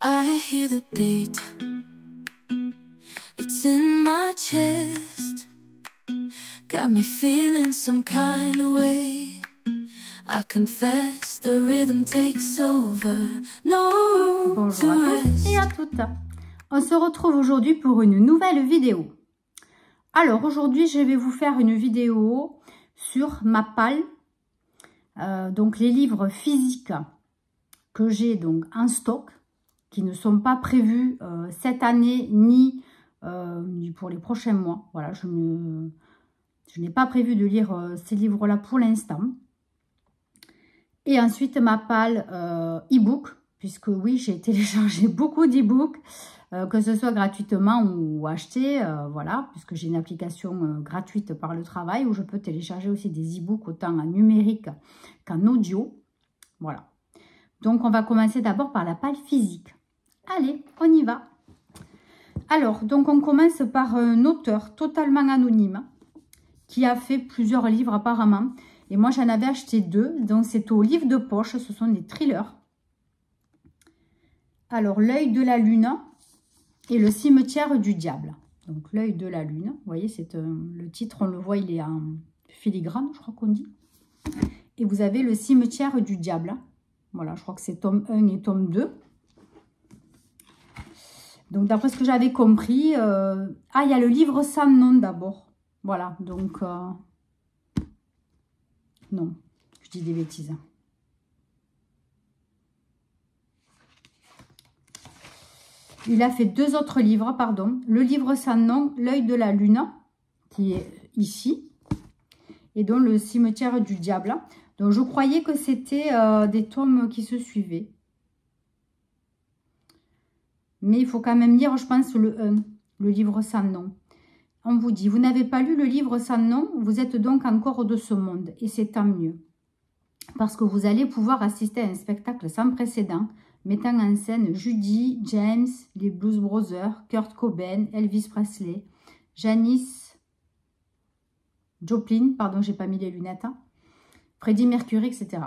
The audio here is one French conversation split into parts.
I hear the beat, it's in my chest, got me feeling some kind of way. I confess the rhythm takes over, no room to Bonjour à tous et à toutes. On se retrouve aujourd'hui pour une nouvelle vidéo. Alors aujourd'hui je vais vous faire une vidéo sur ma palle, donc les livres physiques que j'ai donc en stock, qui ne sont pas prévus cette année ni pour les prochains mois. Voilà, je n'ai pas prévu de lire ces livres-là pour l'instant. Et ensuite ma palle e-book, puisque oui, j'ai téléchargé beaucoup d'e-books, que ce soit gratuitement ou acheté, voilà, puisque j'ai une application gratuite par le travail où je peux télécharger aussi des e-books autant en numérique qu'en audio. Voilà. Donc on va commencer d'abord par la palle physique. Allez, on y va. Alors, donc on commence par un auteur totalement anonyme qui a fait plusieurs livres apparemment. Et moi, j'en avais acheté 2. Donc, c'est au livre de poche. Ce sont des thrillers. Alors, L'œil de la lune et Le cimetière du diable. Donc, L'œil de la lune. Vous voyez, c'est le titre, on le voit, il est en filigrane, je crois qu'on dit. Et vous avez Le cimetière du diable. Voilà, je crois que c'est tome 1 et tome 2. Donc, d'après ce que j'avais compris... Ah, il y a le livre sans nom d'abord. Voilà, donc... Non, je dis des bêtises. Il a fait 2 autres livres, pardon. Le livre sans nom, L'œil de la lune, qui est ici. Et donc, Le cimetière du diable. Donc, je croyais que c'était des tomes qui se suivaient. Mais il faut quand même lire, je pense, le 1, le livre sans nom. On vous dit, vous n'avez pas lu le livre sans nom, vous êtes donc encore de ce monde. Et c'est tant mieux. Parce que vous allez pouvoir assister à un spectacle sans précédent, mettant en scène Judy, James, les Blues Brothers, Kurt Cobain, Elvis Presley, Janis Joplin, pardon, j'ai pas mis les lunettes, hein, Freddie Mercury, etc.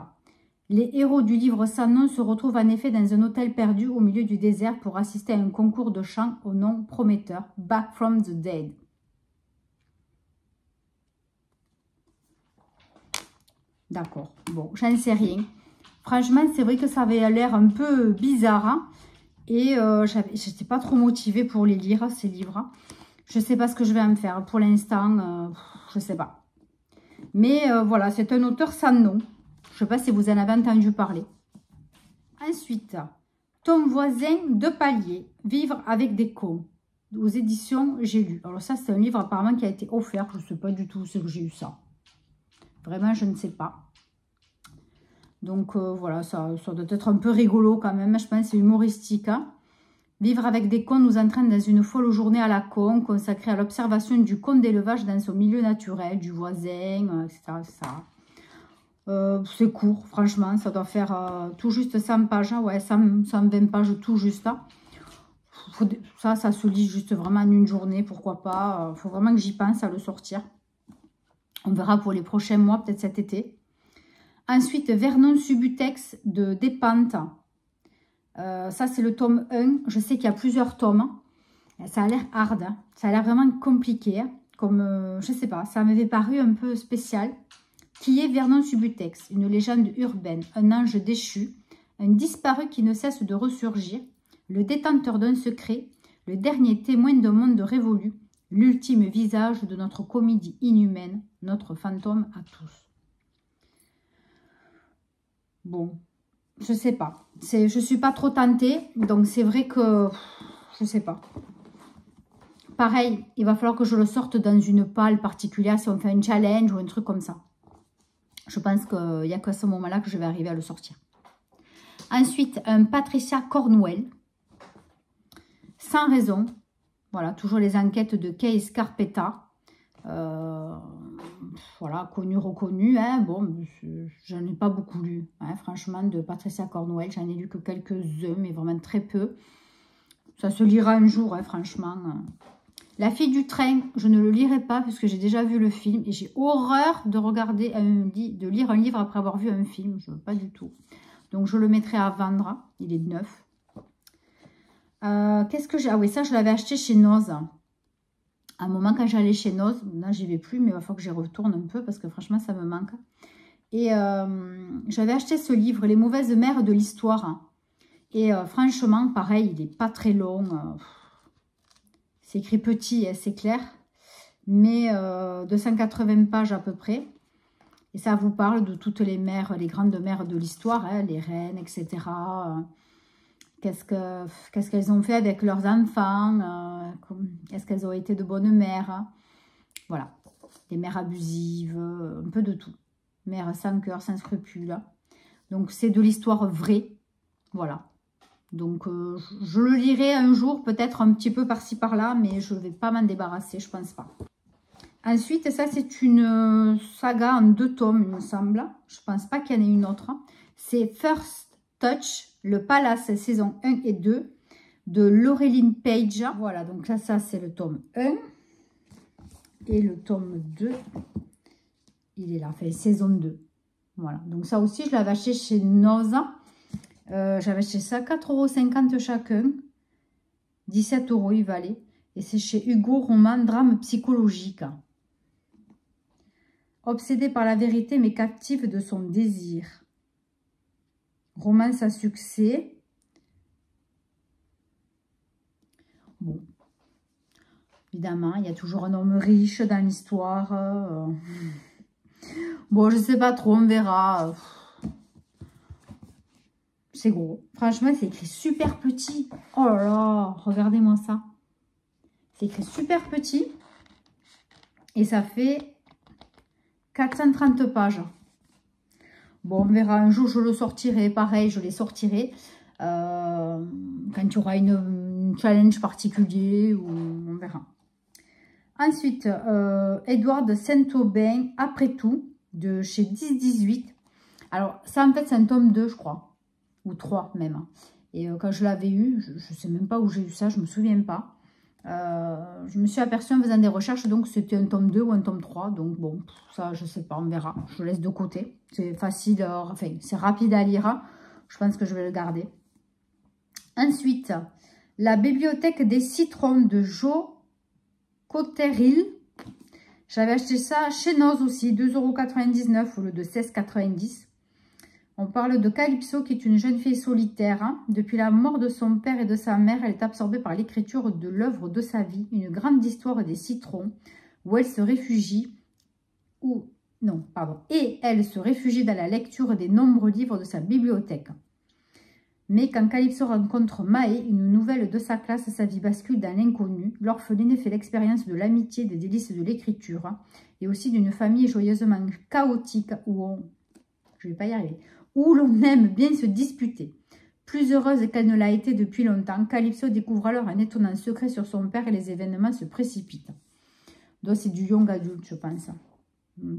Les héros du livre sans nom se retrouvent en effet dans un hôtel perdu au milieu du désert pour assister à un concours de chant au nom prometteur, Back from the Dead. D'accord, bon, j'en sais rien. Franchement, c'est vrai que ça avait l'air un peu bizarre. Hein, et j'étais pas trop motivée pour les lire, ces livres. Je sais pas ce que je vais en faire. Pour l'instant, je sais pas. Mais voilà, c'est un auteur sans nom. Je sais pas si vous en avez entendu parler. Ensuite, Ton voisin de palier, Vivre avec des cons, aux éditions J'ai lu. Alors ça, c'est un livre apparemment qui a été offert. Je sais pas du tout où c'est que j'ai eu ça. Vraiment, je ne sais pas. Donc, voilà, ça doit être un peu rigolo quand même. Je pense c'est humoristique. Hein. Vivre avec des cons nous entraîne dans une folle journée à la con, consacrée à l'observation du con d'élevage dans son milieu naturel, du voisin, etc. C'est court, franchement. Ça doit faire tout juste 100 pages. Hein. Ouais, 120 pages tout juste. Hein. Ça se lit juste vraiment en une journée. Pourquoi pas. Il faut vraiment que j'y pense à le sortir. On verra pour les prochains mois, peut-être cet été. Ensuite, Vernon Subutex de Despentes. Ça, c'est le tome 1. Je sais qu'il y a plusieurs tomes. Ça a l'air hard. Hein. Ça a l'air vraiment compliqué. Hein. Comme, je sais pas, ça m'avait paru un peu spécial. Qui est Vernon Subutex? Une légende urbaine, un ange déchu, un disparu qui ne cesse de ressurgir, le détenteur d'un secret, le dernier témoin d'un monde révolu, l'ultime visage de notre comédie inhumaine, notre fantôme à tous. Bon, je sais pas. Je suis pas trop tentée, donc c'est vrai que je sais pas. Pareil, il va falloir que je le sorte dans une palle particulière si on fait un challenge ou un truc comme ça. Je pense qu'il n'y a qu'à ce moment-là que je vais arriver à le sortir. Ensuite, un Patricia Cornwell. Sans raison. Voilà, toujours les enquêtes de Kay Scarpetta. Voilà, connu, reconnu. Hein. Bon, j'en ai pas beaucoup lu. Hein, franchement, de Patricia Cornwell. J'en ai lu que quelques-uns, mais vraiment très peu. Ça se lira un jour, hein, franchement. La fille du train, je ne le lirai pas puisque j'ai déjà vu le film. Et j'ai horreur de regarder de lire un livre après avoir vu un film. Je ne veux pas du tout. Donc, je le mettrai à vendre. Il est neuf. Qu'est-ce que j'ai? Ah oui, ça, je l'avais acheté chez Noz. À un moment, quand j'allais chez Noz, là, j'y vais plus, mais il va falloir que j'y retourne un peu parce que franchement, ça me manque. Et j'avais acheté ce livre, Les mauvaises mères de l'histoire. Et franchement, pareil, il n'est pas très long. C'est écrit petit, hein, c'est clair. Mais 280 pages à peu près. Et ça vous parle de toutes les mères, les grandes mères de l'histoire, hein, les reines, etc. Qu'est-ce qu'elles ont fait avec leurs enfants, est-ce qu'elles ont été de bonnes mères, hein. Voilà, des mères abusives, un peu de tout. Mères sans cœur, sans scrupules. Donc c'est de l'histoire vraie, voilà. Donc je le lirai un jour, peut-être un petit peu par-ci par-là, mais je ne vais pas m'en débarrasser, je pense pas. Ensuite, ça c'est une saga en 2 tomes, il me semble. Je pense pas qu'il y en ait une autre. C'est First Touch, Le Palace, saison 1 et 2, de Laureline Page. Voilà, donc là, ça c'est le tome 1. Et le tome 2, il est là, enfin saison 2. Voilà, donc ça aussi, je l'avais acheté chez Noza. J'avais acheté ça 4,50 € chacun. 17 € il valait. Et c'est chez Hugo, roman, drame psychologique. Obsédée par la vérité, mais captive de son désir. Romance à succès. Bon. Évidemment, il y a toujours un homme riche dans l'histoire. Bon, je sais pas trop, on verra. C'est gros. Franchement, c'est écrit super petit. Oh là là, regardez-moi ça. C'est écrit super petit. Et ça fait 430 pages. Bon, on verra. Un jour, je le sortirai. Pareil, je les sortirai. Quand il y aura une challenge particulier. Ou on verra. Ensuite, Edward Saint-Aubin, Après tout, de chez 10-18. Alors, ça, en fait, c'est un tome 2, je crois. Ou 3 même. Et quand je l'avais eu, je ne sais même pas où j'ai eu ça, je ne me souviens pas. Je me suis aperçue en faisant des recherches, donc c'était un tome 2 ou un tome 3. Donc bon, ça je ne sais pas, on verra. Je le laisse de côté. C'est facile, enfin c'est rapide à lire. Je pense que je vais le garder. Ensuite, La bibliothèque des citrons de Jo Cotterill. J'avais acheté ça chez Noz aussi, 2,99 € au lieu de 16,90 €. On parle de Calypso, qui est une jeune fille solitaire. Depuis la mort de son père et de sa mère, elle est absorbée par l'écriture de l'œuvre de sa vie, une grande histoire des citrons, où elle se réfugie, et elle se réfugie dans la lecture des nombreux livres de sa bibliothèque. Mais quand Calypso rencontre Mae, une nouvelle de sa classe, sa vie bascule dans l'inconnu. L'orpheline fait l'expérience de l'amitié, des délices de l'écriture, et aussi d'une famille joyeusement chaotique où l'on aime bien se disputer. Plus heureuse qu'elle ne l'a été depuis longtemps, Calypso découvre alors un étonnant secret sur son père et les événements se précipitent. Donc c'est du young adulte, je pense.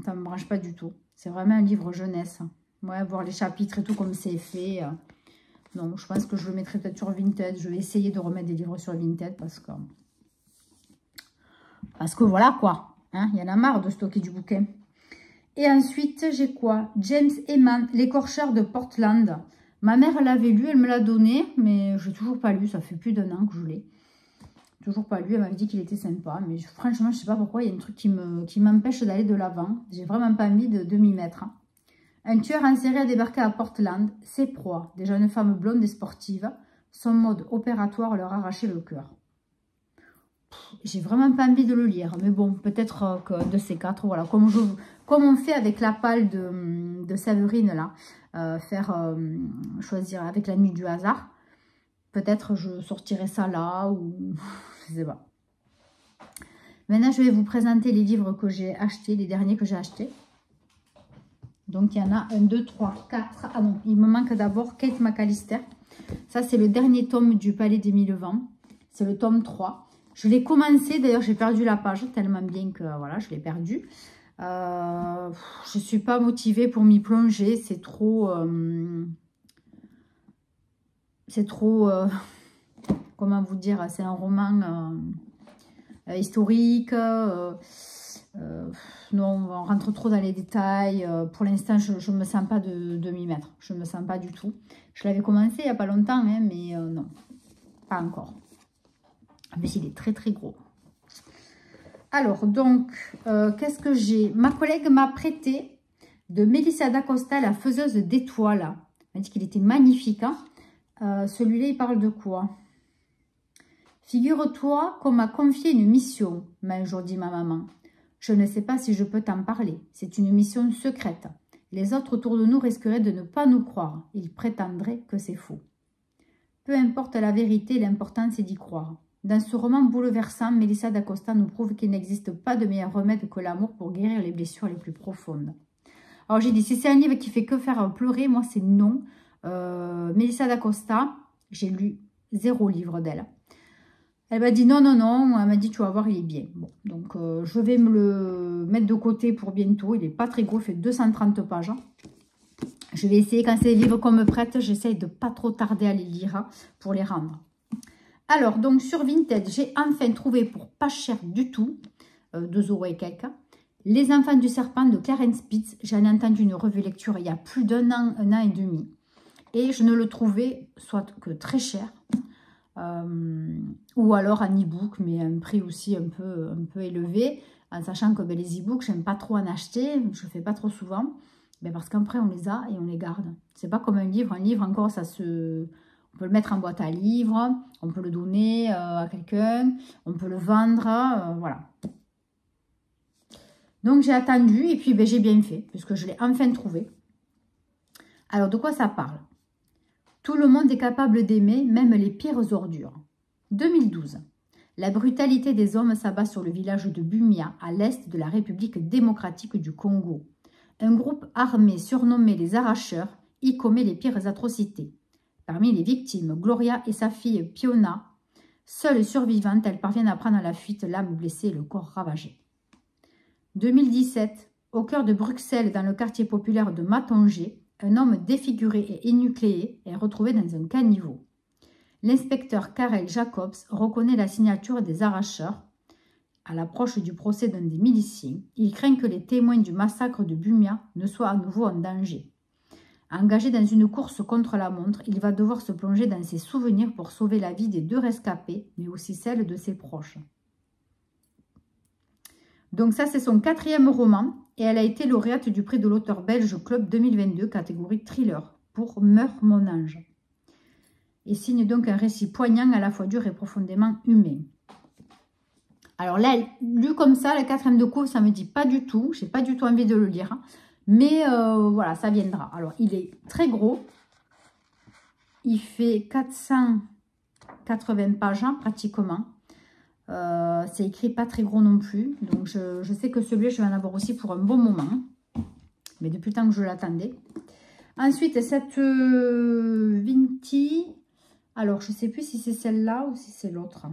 Ça ne me branche pas du tout. C'est vraiment un livre jeunesse. Ouais, voir les chapitres et tout comme c'est fait. Non, je pense que je le mettrai peut-être sur Vinted. Je vais essayer de remettre des livres sur Vinted parce que voilà quoi. Hein, il y en a marre de stocker du bouquin. Et ensuite, j'ai quoi? James Eman, L'écorcheur de Portland. Ma mère l'avait lu, elle me l'a donné, mais je n'ai toujours pas lu. Ça fait plus d'1 an que je l'ai. Toujours pas lu. Elle m'avait dit qu'il était sympa. Mais franchement, je ne sais pas pourquoi. Il y a un truc qui m'empêche d'aller de l'avant. J'ai vraiment pas envie de m'y mettre. Un tueur en série a débarqué à Portland. Ses proies, des jeunes femmes blondes et sportives. Son mode opératoire leur arrachait le cœur. J'ai vraiment pas envie de le lire. Mais bon, peut-être que de ces 4, voilà. Comme on fait avec la palle de Séverine, là. Choisir avec la nuit du hasard. Peut-être je sortirai ça là ou je sais pas. Maintenant, je vais vous présenter les livres que j'ai achetés, les derniers que j'ai achetés. Donc, il y en a 1, 2, 3, 4. Ah non, il me manque d'abord Kate McAllister. Ça, c'est le dernier tome du Palais des Mille Vents. C'est le tome 3. Je l'ai commencé, d'ailleurs, j'ai perdu la page tellement bien que voilà, je l'ai perdu. Je ne suis pas motivée pour m'y plonger. C'est trop... comment vous dire, c'est un roman historique. Non, on rentre trop dans les détails. Pour l'instant, je ne me sens pas de m'y mettre. Je ne me sens pas du tout. Je l'avais commencé il n'y a pas longtemps, hein, mais non. Pas encore. Mais il est très très gros. Alors, donc, qu'est-ce que j'ai? Ma collègue m'a prêté de Melissa d'Acosta, la faiseuse d'étoiles. Elle m'a dit qu'il était magnifique. Hein. Celui-là, il parle de quoi? Figure-toi qu'on m'a confié une mission, m'a un jour dit ma maman. Je ne sais pas si je peux t'en parler. C'est une mission secrète. Les autres autour de nous risqueraient de ne pas nous croire. Ils prétendraient que c'est faux. Peu importe la vérité, l'important c'est d'y croire. Dans ce roman bouleversant, Melissa d'Acosta nous prouve qu'il n'existe pas de meilleur remède que l'amour pour guérir les blessures les plus profondes. Alors j'ai dit, si c'est un livre qui fait que faire pleurer, moi c'est non. Melissa d'Acosta, j'ai lu 0 livre d'elle. Elle m'a dit non, non, non. Elle m'a dit, tu vas voir, il est bien. Bon, donc, je vais me le mettre de côté pour bientôt. Il n'est pas très gros, il fait 230 pages. Je vais essayer, quand c'est des livres qu'on me prête, j'essaye de pas trop tarder à les lire pour les rendre. Alors, donc, sur Vinted, j'ai enfin trouvé pour pas cher du tout, 2 € et quelques, Les Enfants du Serpent de Clarence Spitz. J'en ai entendu une revue lecture il y a plus d'1 an, 1 an et demi. Et je ne le trouvais soit que très cher. Ou alors en e-book, mais à un prix aussi un peu élevé, en sachant que les e-books, j'aime pas trop en acheter, je ne fais pas trop souvent, parce qu'après on les a et on les garde. C'est pas comme un livre encore, on peut le mettre en boîte à livres, on peut le donner à quelqu'un, on peut le vendre, voilà. Donc j'ai attendu et puis j'ai bien fait, puisque je l'ai enfin trouvé. Alors de quoi ça parle? Tout le monde est capable d'aimer, même les pires ordures. 2012. La brutalité des hommes s'abat sur le village de Bumia, à l'est de la République démocratique du Congo. Un groupe armé surnommé les Arracheurs y commet les pires atrocités. Parmi les victimes, Gloria et sa fille Piona, seules survivantes, elles parviennent à prendre la fuite, l'âme blessée et le corps ravagé. 2017. Au cœur de Bruxelles, dans le quartier populaire de Mattanger, un homme défiguré et énucléé est retrouvé dans un caniveau. L'inspecteur Karel Jacobs reconnaît la signature des Arracheurs. À l'approche du procès d'un des miliciens, il craint que les témoins du massacre de Bumia ne soient à nouveau en danger. Engagé dans une course contre la montre, il va devoir se plonger dans ses souvenirs pour sauver la vie des 2 rescapés, mais aussi celle de ses proches. Donc ça, c'est son 4e roman. Et elle a été lauréate du prix de l'auteur belge Club 2022, catégorie thriller, pour Meurs mon ange. Et signe donc un récit poignant, à la fois dur et profondément humain. Alors là, lu comme ça, le 4e de couve, ça ne me dit pas du tout. Je n'ai pas du tout envie de le lire. Mais voilà, ça viendra. Alors, il est très gros. Il fait 480 pages, pratiquement. C'est écrit pas très gros non plus, donc je sais que celui-là je vais en avoir aussi pour un bon moment, mais depuis le temps que je l'attendais. Ensuite cette Vinti, alors je sais plus si c'est celle-là ou si c'est l'autre,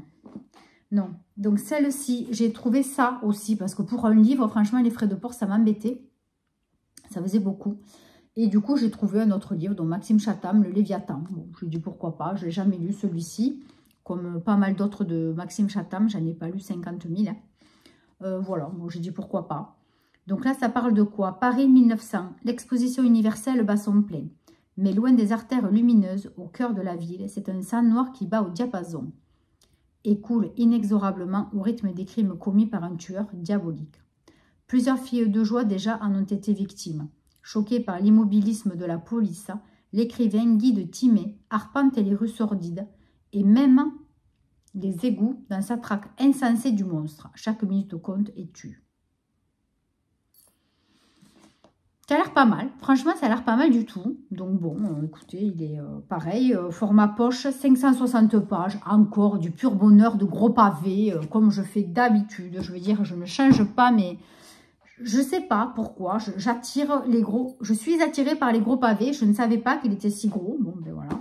non, donc celle-ci j'ai trouvé ça aussi, parce que pour un livre franchement les frais de port ça m'embêtait, ça faisait beaucoup, et du coup j'ai trouvé un autre livre, dont Maxime Chatham, Le Léviathan. Bon, je lui ai dit pourquoi pas, je l'ai jamais lu celui-ci. Comme pas mal d'autres de Maxime Chatham, j'en ai pas lu 50 000. Voilà, bon, j'ai dit pourquoi pas. Donc là, ça parle de quoi? Paris 1900, l'exposition universelle bat son plein. Mais loin des artères lumineuses, au cœur de la ville, c'est un sang noir qui bat au diapason et coule inexorablement au rythme des crimes commis par un tueur diabolique. Plusieurs filles de joie déjà en ont été victimes. Choquées par l'immobilisme de la police, l'écrivain Guy de Timé arpente les rues sordides, et même les égouts dans sa traque insensée du monstre. Chaque minute compte et tue. Ça a l'air pas mal. Franchement, ça a l'air pas mal du tout. Donc bon, écoutez, il est pareil. Format poche, 560 pages. Encore du pur bonheur, de gros pavés, comme je fais d'habitude. Je veux dire, je ne change pas, mais je ne sais pas pourquoi. J'attire les gros. Je suis attirée par les gros pavés. Je ne savais pas qu'il était si gros. Bon, ben voilà.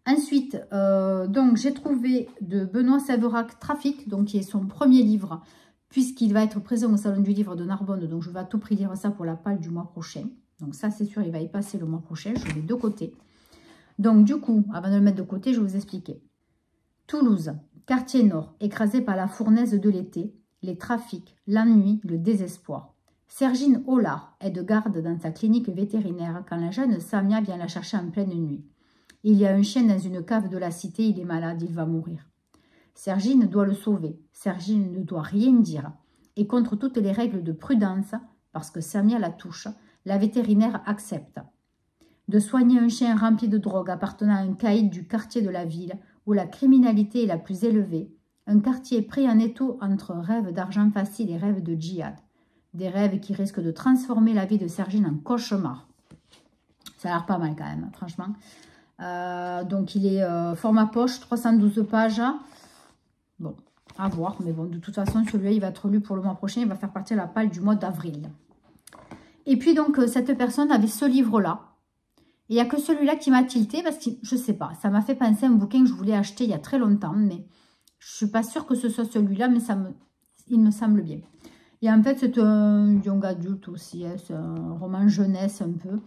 Ensuite, donc j'ai trouvé de Benoît Séverac Trafic, donc qui est son premier livre, puisqu'il va être présent au Salon du Livre de Narbonne, donc je vais à tout prix lire ça pour la palle du mois prochain. Donc ça c'est sûr, il va y passer le mois prochain, je mets de côté. Donc du coup, avant de le mettre de côté, je vais vous expliquer. Toulouse, quartier nord, écrasé par la fournaise de l'été, les trafics, l'ennui, le désespoir. Sergine Hollard est de garde dans sa clinique vétérinaire quand la jeune Samia vient la chercher en pleine nuit. Il y a un chien dans une cave de la cité, il est malade, il va mourir. Sergine doit le sauver. Sergine ne doit rien dire. Et contre toutes les règles de prudence, parce que Samia la touche, la vétérinaire accepte de soigner un chien rempli de drogue appartenant à un caïd du quartier de la ville où la criminalité est la plus élevée, un quartier pris en étau entre rêves d'argent facile et rêves de djihad. Des rêves qui risquent de transformer la vie de Sergine en cauchemar. Ça a l'air pas mal quand même, franchement. Donc il est format poche, 312 pages. Bon, à voir, mais bon, de toute façon, celui-là, il va être lu pour le mois prochain. Il va faire partie de la palle du mois d'avril. Et puis donc, cette personne avait ce livre-là. Il n'y a que celui-là qui m'a tilté parce que, je ne sais pas, ça m'a fait penser à un bouquin que je voulais acheter il y a très longtemps, mais je ne suis pas sûre que ce soit celui-là, mais il me semble bien. Et en fait, c'est un young adulte aussi, hein, c'est un roman jeunesse un peu.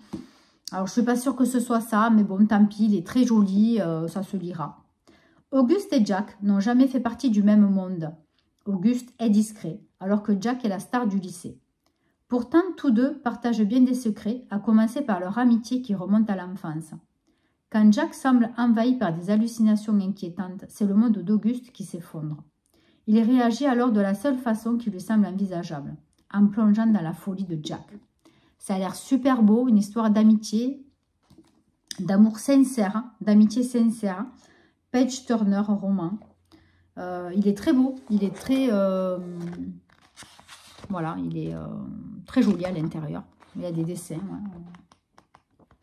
Alors, je ne suis pas sûre que ce soit ça, mais bon, tant pis, il est très joli, ça se lira. Auguste et Jack n'ont jamais fait partie du même monde. Auguste est discret, alors que Jack est la star du lycée. Pourtant, tous deux partagent bien des secrets, à commencer par leur amitié qui remonte à l'enfance. Quand Jack semble envahi par des hallucinations inquiétantes, c'est le monde d'Auguste qui s'effondre. Il réagit alors de la seule façon qui lui semble envisageable, en plongeant dans la folie de Jack. Ça a l'air super beau, une histoire d'amitié, d'amour sincère, d'amitié sincère. Page Turner roman. Il est très beau, il est très... voilà, il est très joli à l'intérieur. Il y a des dessins.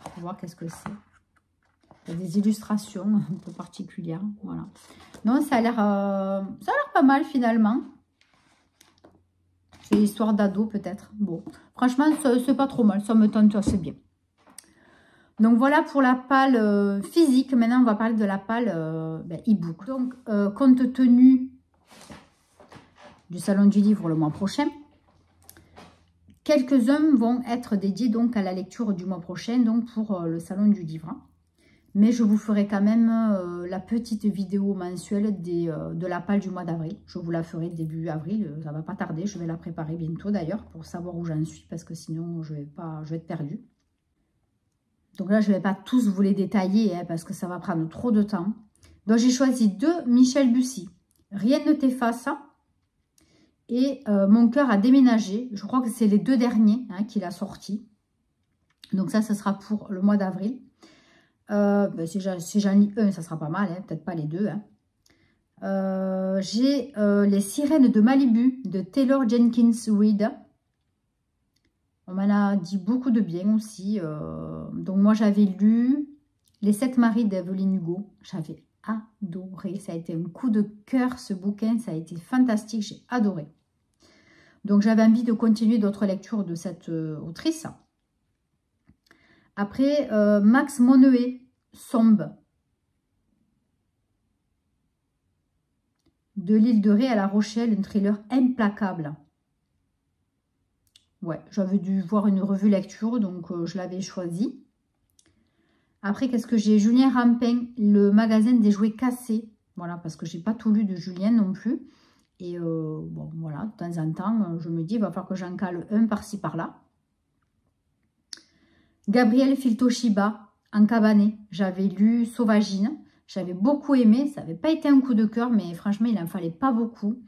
On va voir qu'est-ce que c'est. Il y a des illustrations un peu particulières. Voilà. Non, ça a l'air pas mal finalement. C'est l'histoire d'ado peut-être. Bon, franchement, c'est pas trop mal. Ça me tente assez bien. Donc voilà pour la palle physique. Maintenant, on va parler de la palle e-book. Donc, compte tenu du Salon du Livre le mois prochain, quelques-uns vont être dédiés donc à la lecture du mois prochain, donc pour le Salon du Livre. Mais je vous ferai quand même la petite vidéo mensuelle de la palle du mois d'avril. Je vous la ferai début avril, ça va pas tarder. Je vais la préparer bientôt d'ailleurs pour savoir où j'en suis parce que sinon je vais être perdue. Donc là, je ne vais pas tous vous les détailler hein, parce que ça va prendre trop de temps. Donc, j'ai choisi deux Michel Bussy. Rien ne t'efface et Mon cœur a déménagé. Je crois que c'est les deux derniers hein, qu'il a sortis. Donc ça, ce sera pour le mois d'avril. Si j'en lis un, ça sera pas mal. Hein, peut-être pas les deux. Hein. J'ai Les sirènes de Malibu de Taylor Jenkins Reid. On m'en a dit beaucoup de bien aussi. Donc moi, j'avais lu Les 7 maris d'Evelyn Hugo. J'avais adoré. Ça a été un coup de cœur, ce bouquin. Ça a été fantastique. J'ai adoré. Donc j'avais envie de continuer d'autres lectures de cette autrice. Après, Max Moneuet, Sombre. De l'île de Ré à La Rochelle, un thriller implacable. Ouais, j'avais dû voir une revue lecture, donc je l'avais choisi. Après, qu'est-ce que j'ai? Julien Rampin, Le magasin des jouets cassés. Voilà, parce que j'ai pas tout lu de Julien non plus. Et bon, voilà, de temps en temps, je me dis, il va falloir que j'en cale un par-ci, par-là. Gabriel Filtoshiba, En cabané. J'avais lu Sauvagine. J'avais beaucoup aimé. Ça n'avait pas été un coup de cœur, mais franchement, il n'en fallait pas beaucoup.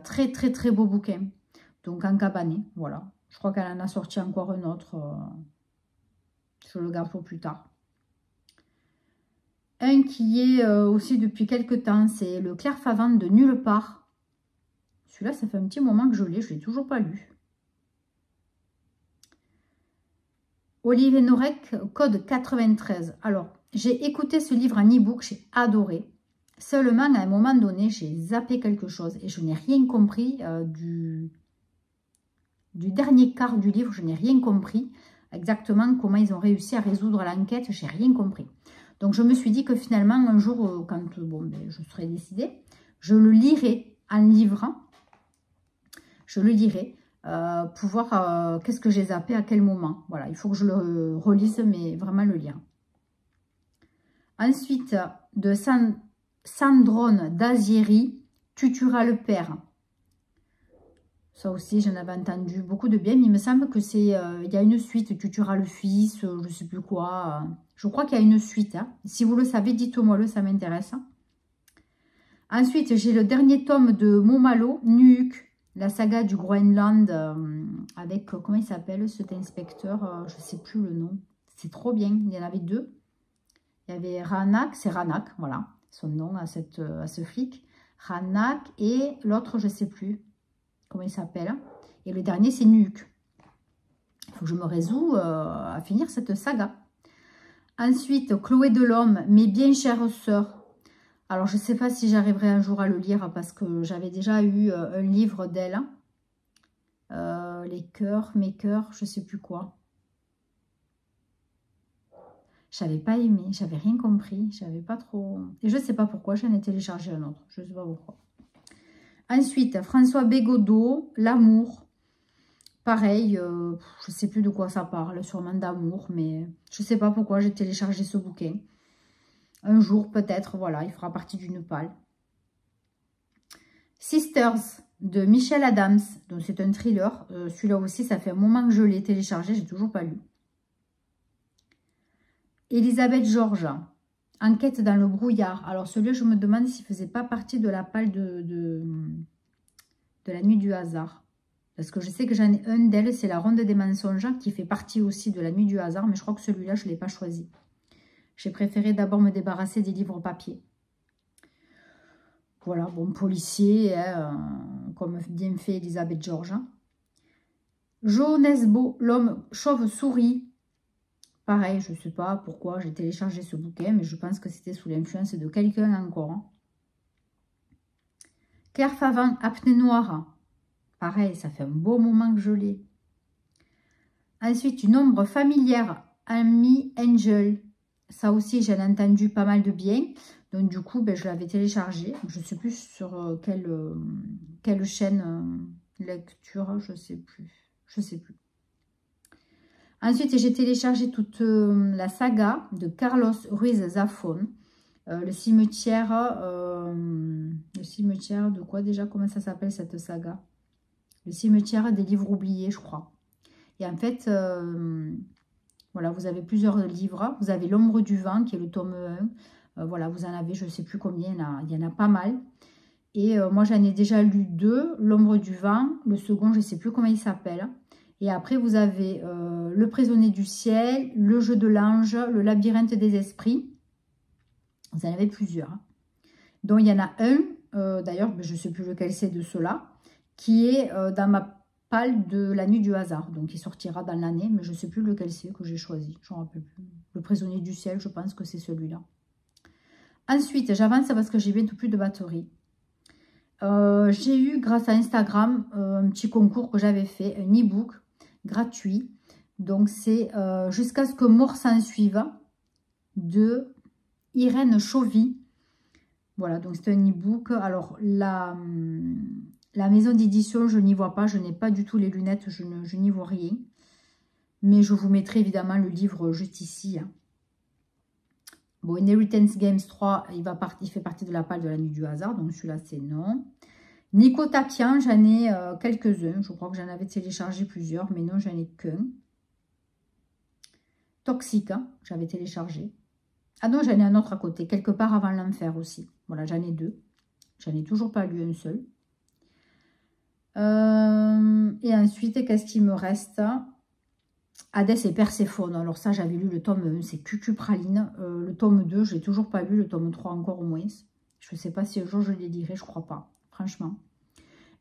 Très, très, très beau bouquin. Donc, En cabané, voilà. Je crois qu'elle en a sorti encore un autre. Je le garde pour plus tard. Un qui est aussi depuis quelques temps, c'est Le Clair Favant de Nulle part. Celui-là, ça fait un petit moment que je l'ai toujours pas lu. Olivier Norek, Code 93. Alors, j'ai écouté ce livre en e-book, j'ai adoré. Seulement, à un moment donné, j'ai zappé quelque chose et je n'ai rien compris du dernier quart du livre. Je n'ai rien compris exactement comment ils ont réussi à résoudre l'enquête. J'ai rien compris. Donc, je me suis dit que finalement, un jour, quand je serai décidée, je le lirai en livre. Je le lirai pour voir qu'est-ce que j'ai zappé à quel moment. Voilà, il faut que je le relise, mais vraiment le lire. Ensuite, de Sandrone Dazieri, Tu tueras le père. Ça aussi, j'en avais entendu beaucoup de bien, mais il me semble que c'est... il y a une suite, tu tueras le fils, je ne sais plus quoi. Je crois qu'il y a une suite. Hein. Si vous le savez, dites-moi-le, ça m'intéresse. Ensuite, j'ai le dernier tome de Momalo, Nuuk, la saga du Groenland, avec, comment il s'appelle cet inspecteur, je ne sais plus le nom. C'est trop bien, il y en avait deux. Il y avait Ranak, c'est Ranak, voilà, son nom à ce flic. Ranak et l'autre, je ne sais plus comment il s'appelle. Et le dernier, c'est Nuuk. Il faut que je me résous à finir cette saga. Ensuite, Chloé Delhomme, mes bien chères sœurs. Alors, je ne sais pas si j'arriverai un jour à le lire parce que j'avais déjà eu un livre d'elle. Les cœurs, mes cœurs, je ne sais plus quoi. J'avais pas aimé, j'avais rien compris, j'avais pas trop... Et je ne sais pas pourquoi, j'en ai téléchargé un autre, je ne sais pas pourquoi. Ensuite, François Bégodeau, L'amour. Pareil, je ne sais plus de quoi ça parle, sûrement d'amour, mais je ne sais pas pourquoi j'ai téléchargé ce bouquin. Un jour, peut-être, voilà, il fera partie d'une palle. Sisters, de Michel Adams. Donc, c'est un thriller. Celui-là aussi, ça fait un moment que je l'ai téléchargé, j'ai toujours pas lu. Elisabeth Georges, Enquête dans le brouillard. Alors, celui-là, je me demande s'il ne faisait pas partie de la palle de la nuit du hasard. Parce que je sais que j'en ai un d'elle, c'est La Ronde des mensonges, qui fait partie aussi de la nuit du hasard, mais je crois que celui-là, je ne l'ai pas choisi. J'ai préféré d'abord me débarrasser des livres papier. Voilà, bon, policier, comme bien fait Elisabeth Georges. Jo Nesbo, L'homme chauve-souris. Pareil, je ne sais pas pourquoi j'ai téléchargé ce bouquin, mais je pense que c'était sous l'influence de quelqu'un encore. Claire Favant, Apnée noire. Pareil, ça fait un beau moment que je l'ai. Ensuite, Une ombre familière, Amy Angel. Ça aussi, j'en ai entendu pas mal de bien. Donc, du coup, ben, je l'avais téléchargé. Je ne sais plus sur quelle chaîne lecture, je ne sais plus. Je sais plus. Ensuite, j'ai téléchargé toute la saga de Carlos Ruiz Zafón. Le cimetière de quoi déjà? Comment ça s'appelle cette saga? Le cimetière des livres oubliés, je crois. Et en fait, voilà, vous avez plusieurs livres. Vous avez L'ombre du vent, qui est le tome 1. Voilà, vous en avez, je ne sais plus combien, il y en a pas mal. Et moi, j'en ai déjà lu 2. L'ombre du vent, le second, je ne sais plus comment il s'appelle. Et après, vous avez Le prisonnier du ciel, Le jeu de l'ange, Le labyrinthe des esprits. Vous en avez plusieurs. Donc, il y en a un, d'ailleurs, je ne sais plus lequel c'est de ceux-là, qui est dans ma palle de la nuit du hasard. Donc, il sortira dans l'année, mais je ne sais plus lequel c'est que j'ai choisi. Je ne me rappelle plus. Le prisonnier du ciel, je pense que c'est celui-là. Ensuite, j'avance parce que j'ai bientôt plus de batterie. J'ai eu, grâce à Instagram, un petit concours que j'avais fait, un e-book gratuit. Donc, c'est Jusqu'à ce que mort s'en suive de Irène Chauvy. Voilà, donc c'est un e-book. Alors, la maison d'édition, je n'y vois pas. Je n'ai pas du tout les lunettes, je n'y vois rien. Mais je vous mettrai évidemment le livre juste ici. Hein. Bon, Inheritance Games 3, il fait partie de la palle de la nuit du hasard. Donc, celui-là, c'est non. Nico Tapian, j'en ai quelques-uns. Je crois que j'en avais téléchargé plusieurs, mais non, j'en ai qu'un. Toxique, hein, j'avais téléchargé. Ah non, j'en ai un autre à côté, quelque part avant l'enfer aussi. Voilà, j'en ai 2. J'en ai toujours pas lu un seul. Et ensuite, qu'est-ce qu'il me reste? Hadès et Perséphone. Alors ça, j'avais lu le tome 1, c'est Cucupraline. Le tome 2, je l'ai toujours pas lu. Le tome 3 encore au moins. Je ne sais pas si un jour je les lirai, je crois pas. Franchement.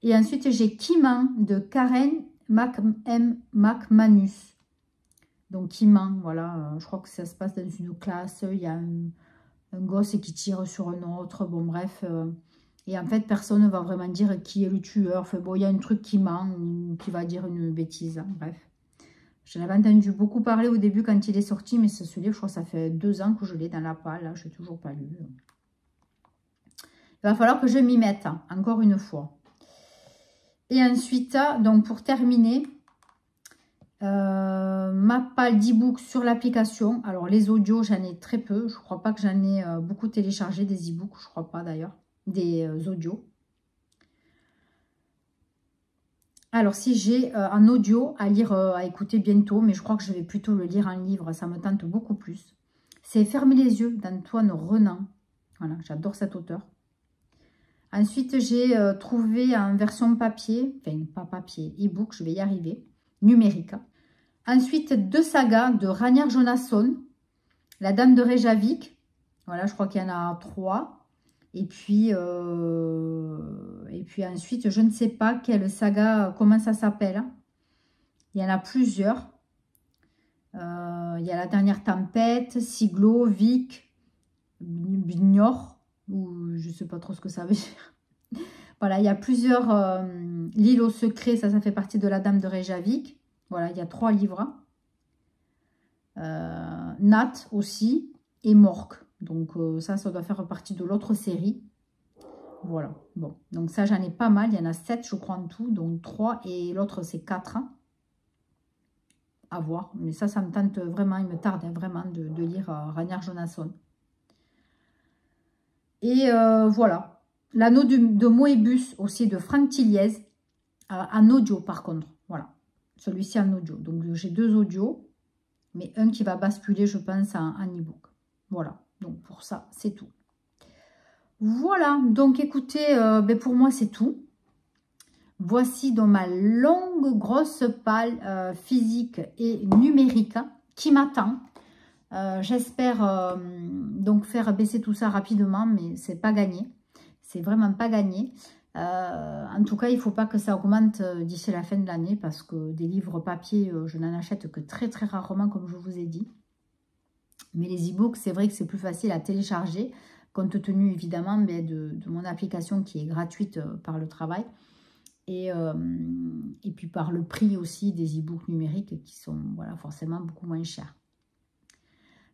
Et ensuite, j'ai Kiman de Karen McManus. Donc, Kiman, voilà. Je crois que ça se passe dans une classe. Il y a un gosse qui tire sur un autre. Bon, bref. Et en fait, personne ne va vraiment dire qui est le tueur. Enfin, bon, il y a un truc qui ment ou qui va dire une bêtise. Hein, bref. Je l'avais entendu beaucoup parler au début quand il est sorti. Mais ce livre, je crois que ça fait 2 ans que je l'ai dans la palle. Je n'ai toujours pas lu. Il va falloir que je m'y mette, hein, encore une fois. Et ensuite, donc pour terminer, ma palle d'e-book sur l'application. Alors, les audios, j'en ai très peu. Je ne crois pas que j'en ai beaucoup téléchargé des e-books. Je ne crois pas d'ailleurs. Des audios. Alors, si j'ai un audio à lire, à écouter bientôt, mais je crois que je vais plutôt le lire en livre, ça me tente beaucoup plus. C'est Fermer les yeux d'Antoine Renan. Voilà, j'adore cet auteur. Ensuite, j'ai trouvé en version papier, enfin pas papier, e-book, je vais y arriver, numérique. Ensuite, 2 sagas de Ranière Jonasson, La Dame de Reykjavik. Voilà, je crois qu'il y en a 3. Et puis ensuite, je ne sais pas quelle saga, comment ça s'appelle. Il y en a plusieurs. Il y a La Dernière Tempête, Siglo, Vic, Bignor, ou je ne sais pas trop ce que ça veut dire. Voilà, il y a plusieurs. L'île au secret, ça fait partie de La Dame de Reykjavik. Voilà, il y a 3 livres. Nat aussi, et Mork. Donc ça doit faire partie de l'autre série. Voilà, bon. Donc ça, j'en ai pas mal. Il y en a 7, je crois, en tout. Donc 3 et l'autre, c'est 4. À voir. Mais ça me tente vraiment. Il me tarde vraiment de lire Ranière Jonasson. Et voilà. L'anneau de Moebius aussi de Franck Tilliez. En audio, par contre. Voilà. Celui-ci en audio. Donc j'ai 2 audios. Mais un qui va basculer, je pense, en e-book. Voilà. Donc pour ça, c'est tout. Voilà. Donc écoutez, pour moi, c'est tout. Voici dans ma longue, grosse palle physique et numérique qui m'attend. J'espère donc faire baisser tout ça rapidement, mais c'est pas gagné. C'est vraiment pas gagné. En tout cas, il ne faut pas que ça augmente d'ici la fin de l'année parce que des livres papier, je n'en achète que très très rarement, comme je vous ai dit. Mais les e-books, c'est vrai que c'est plus facile à télécharger, compte tenu évidemment de mon application qui est gratuite par le travail. Et puis par le prix aussi des e-books numériques qui sont voilà, forcément beaucoup moins chers.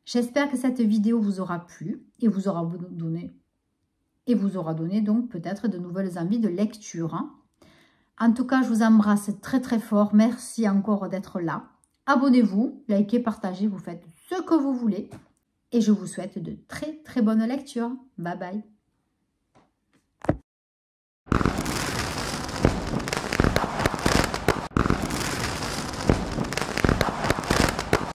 J'espère que cette vidéo vous aura plu et vous aura donné donc peut-être de nouvelles envies de lecture. En tout cas, je vous embrasse très très fort. Merci encore d'être là. Abonnez-vous, likez, partagez, vous faites ce que vous voulez. Et je vous souhaite de très très bonnes lectures. Bye bye.